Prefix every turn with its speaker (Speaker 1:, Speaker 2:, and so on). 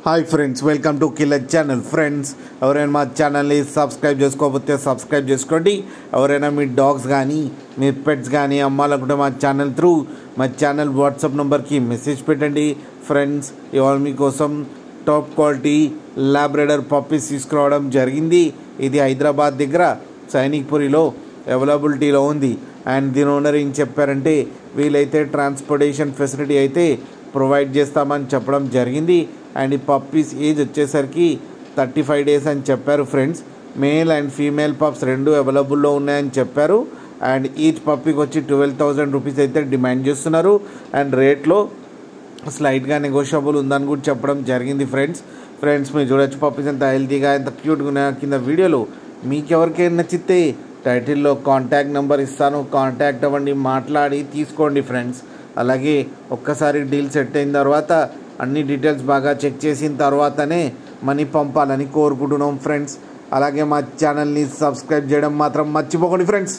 Speaker 1: Hi friends, welcome to killer channel. Friends, ఎవరైనా మా ఛానల్ని సబ్స్క్రైబ్ చేసుకోకపోతే సబ్స్క్రైబ్ చేసుకోండి. ఎవరైనా మీ డాగ్స్ కానీ మీ పెట్స్ కానీ అమ్మాలనుకుంటే మా ఛానల్ వాట్సాప్ నెంబర్కి మెసేజ్ పెట్టండి. ఫ్రెండ్స్, ఇవాళ మీకోసం టాప్ క్వాలిటీ లాబ్రాడర్ పప్పీస్ తీసుకురావడం జరిగింది. ఇది హైదరాబాద్ దగ్గర సైనిక్పురిలో అవైలబిలిటీలో ఉంది. అండ్ దీని ఓనర్ ఏం చెప్పారంటే, వీలైతే ట్రాన్స్పోర్టేషన్ ఫెసిలిటీ అయితే ప్రొవైడ్ చేస్తామని చెప్పడం జరిగింది. అండ్ ఈ పప్పీస్ ఏజ్ వచ్చేసరికి 35 days అని చెప్పారు. Friends, male and female pups రెండు అవైలబుల్లో ఉన్నాయని చెప్పారు. అండ్ ఈచ్ పప్పీకి వచ్చి 12,000 రూపీస్ అయితే డిమాండ్ చేస్తున్నారు. అండ్ రేట్లో స్లైట్గా నెగోషియబుల్ ఉందని కూడా చెప్పడం జరిగింది. ఫ్రెండ్స్ మీరు చూడొచ్చు పప్పీస్ ఎంత హెల్తీగా ఎంత క్యూట్గా ఉన్నాయో. కింద వీడియోలో మీకు ఎవరికైనా నచ్చితే టైటిల్లో కాంటాక్ట్ నెంబర్ ఇస్తాను, కాంటాక్ట్ అవ్వండి, మాట్లాడి తీసుకోండి. ఫ్రెండ్స్, అలాగే ఒక్కసారి డీల్ సెట్ అయిన తర్వాత అన్ని డీటెయిల్స్ బాగా చెక్ చేసిన తర్వాతనే మనీ పంపాలని కోరుకుంటున్నాం. ఫ్రెండ్స్, అలాగే మా ఛానల్ని సబ్స్క్రైబ్ చేయడం మాత్రం మర్చిపోకండి. ఫ్రెండ్స్.